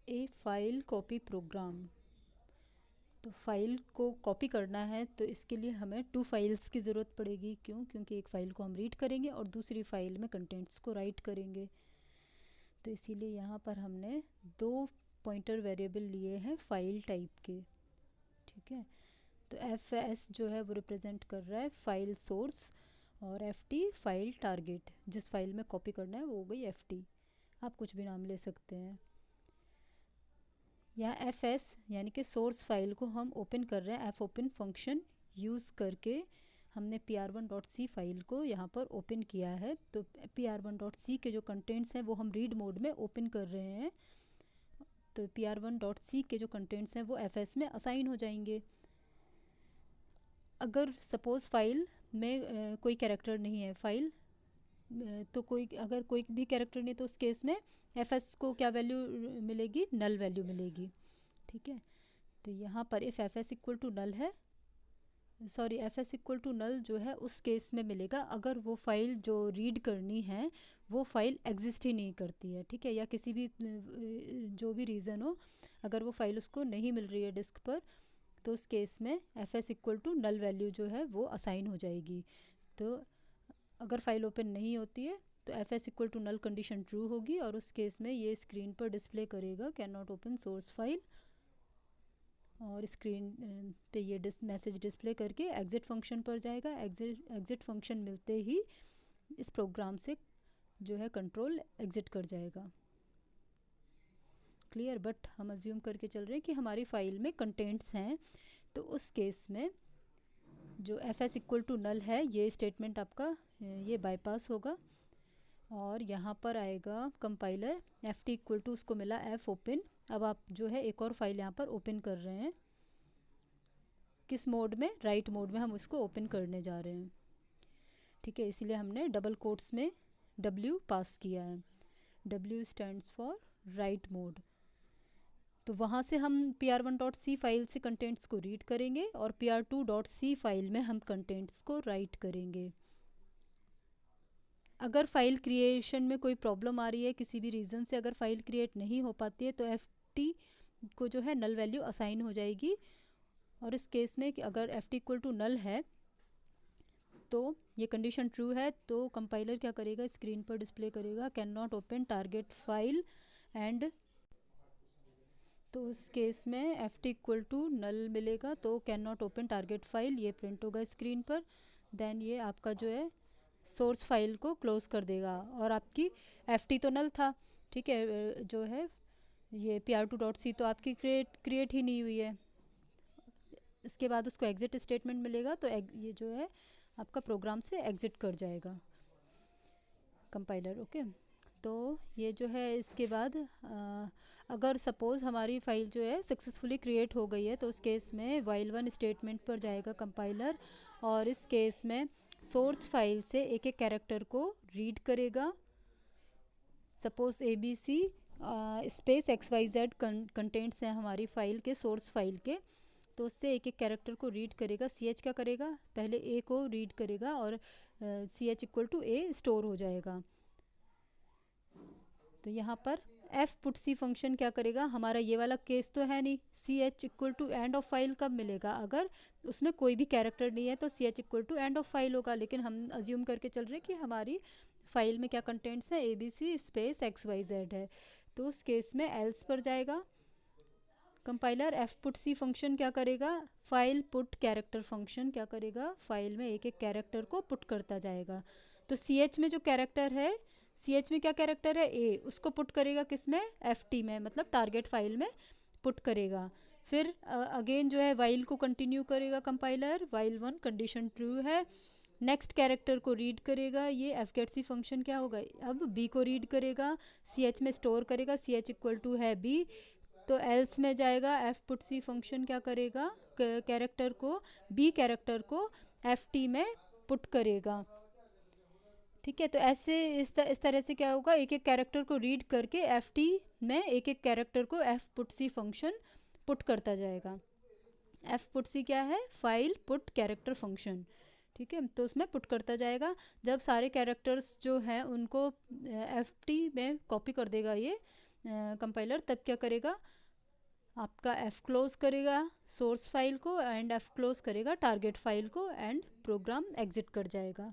ए file copy programme. तो file को copy करना है तो इसके लिए हमें 2 फाइल्स की ज़रूरत पड़ेगी। क्यों? क्योंकि एक फ़ाइल को हम रीड करेंगे और दूसरी फाइल में कंटेंट्स को राइट करेंगे। तो इसीलिए यहाँ पर हमने 2 पॉइंटर वेरिएबल लिए हैं फाइल टाइप के। ठीक है, तो एफ एस जो है वो रिप्रेजेंट कर रहा है फाइल सोर्स, और एफ टी फाइल टारगेट, जिस फाइल में कॉपी करना है वो हो गई एफ टी। आप कुछ भी नाम ले सकते हैं। यहाँ एफ एस यानी कि सोर्स फाइल को हम ओपन कर रहे हैं। एफ ओपन फंक्शन यूज़ करके हमने pr1.c फाइल को यहाँ पर ओपन किया है। तो pr1.c के जो कंटेंट्स हैं वो हम रीड मोड में ओपन कर रहे हैं। तो pr1.c के जो कंटेंट्स हैं वो fs में असाइन हो जाएंगे। अगर सपोज़ फाइल में कोई कैरेक्टर नहीं है, फाइल तो अगर कोई भी कैरेक्टर नहीं, तो उस केस में fs को क्या वैल्यू मिलेगी? नल वैल्यू मिलेगी। ठीक है, तो यहाँ पर if F S equal to null है, sorry F S equal to null जो है उस केस में मिलेगा अगर वो फाइल जो रीड करनी है वो फाइल एग्जिस्ट ही नहीं करती है। ठीक है, या किसी भी जो भी रीज़न हो, अगर वो फाइल उसको नहीं मिल रही है डिस्क पर, तो उस केस में f S equal to null value जो है वो असाइन हो जाएगी। तो अगर फाइल ओपन नहीं होती है तो f S equal to null condition true होगी, और उस केस में ये स्क्रीन पर डिस्प्ले करेगा can not open source file, और स्क्रीन पे ये मैसेज डिस्प्ले करके एग्ज़िट फंक्शन पर जाएगा। एग्ज़िट फंक्शन मिलते ही इस प्रोग्राम से जो है कंट्रोल एग्ज़िट कर जाएगा। क्लियर? बट हम अज्यूम करके चल रहे हैं कि हमारी फाइल में कंटेंट्स हैं, तो उस केस में जो f S equal to null है ये स्टेटमेंट आपका ये बाईपास होगा, और यहाँ पर आएगा compiler f t equal to, उसको मिला एफ ओपन। अब आप जो है एक और फाइल यहाँ पर ओपन कर रहे हैं, किस मोड में? राइट मोड में हम इसको ओपन करने जा रहे हैं। ठीक है, इसीलिए हमने डबल कोट्स में W पास किया है। W stands for right mode. तो वहाँ से हम pr1.c फाइल से कंटेंट्स को रीड करेंगे और pr2.c फाइल में हम कंटेंट्स को राइट करेंगे। अगर फाइल क्रिएशन में कोई प्रॉब्लम आ रही है, किसी भी रीज़न से अगर फाइल क्रिएट नहीं हो पाती है, तो एफ टी को जो है नल वैल्यू असाइन हो जाएगी। और इस केस में कि अगर f t equal to null है तो ये कंडीशन ट्रू है, तो कंपाइलर क्या करेगा? स्क्रीन पर डिस्प्ले करेगा can not open target file and, तो उस केस में f t equal to null मिलेगा, तो can not open target file ये प्रिंट होगा स्क्रीन पर। देन ये आपका जो है सोर्स फाइल को क्लोज कर देगा, और आपकी एफ टी तो नल था। ठीक है, जो है ये pr2.c तो आपकी क्रिएट ही नहीं हुई है। इसके बाद उसको एग्जिट स्टेटमेंट मिलेगा, तो ये जो है आपका प्रोग्राम से एग्जिट कर जाएगा कंपाइलर। ओके, तो ये जो है इसके बाद अगर सपोज़ हमारी फ़ाइल जो है सक्सेसफुली क्रिएट हो गई है, तो उस केस में वाइल वन स्टेटमेंट पर जाएगा कंपाइलर, और इस केस में सोर्स फाइल से एक एक कैरेक्टर को रीड करेगा। Suppose a B C space x Y z contents हैं हमारी फ़ाइल के, सोर्स फाइल के, तो उससे एक एक कैरेक्टर को रीड करेगा। सी एच क्या करेगा? पहले ए को रीड करेगा, और c H equal to a store हो जाएगा। तो यहाँ पर एफ पुट सी फंक्शन क्या करेगा? हमारा ये वाला केस तो है नहीं, C H equal to end of file कब मिलेगा? अगर उसमें कोई भी कैरेक्टर नहीं है तो C H equal to end of file होगा, लेकिन हम अज्यूम करके चल रहे हैं कि हमारी फाइल में क्या कंटेंट्स है? A B C space x Y Z है, तो उस केस में एल्स पर जाएगा compiler. F put C function क्या करेगा? फाइल पुट कैरेक्टर फंक्शन क्या करेगा? फाइल में एक एक कैरेक्टर को पुट करता जाएगा। तो सी एच में जो कैरेक्टर है, सी एच में क्या कैरेक्टर है? ए, उसको पुट करेगा किस में? एफ टी में, मतलब टारगेट फाइल में पुट करेगा। फिर अगेन जो है वाइल को कंटिन्यू करेगा compiler, while one condition true है, नेक्स्ट कैरेक्टर को रीड करेगा। ये एफ गेट सी फंक्शन क्या होगा? अब बी को रीड करेगा, सी एच में स्टोर करेगा, सी एच इक्वल टू है बी, तो एल्स में जाएगा। एफ पुट सी फंक्शन क्या करेगा? कैरेक्टर को, बी कैरेक्टर को एफ टी में पुट करेगा। ठीक है, तो ऐसे इस तरह से क्या होगा? एक एक कैरेक्टर को रीड करके एफ टी में एक एक कैरेक्टर को F put C function put करता जाएगा। एफ पुट सी क्या है? File put character function. ठीक है, तो उसमें पुट करता जाएगा। जब सारे कैरेक्टर्स जो हैं उनको एफ टी में कॉपी कर देगा ये, कंपाइलर तब क्या करेगा, आपका एफ क्लोज करेगा सोर्स फाइल को एंड एफ क्लोज करेगा टारगेट फाइल को एंड प्रोग्राम एग्जिट कर जाएगा।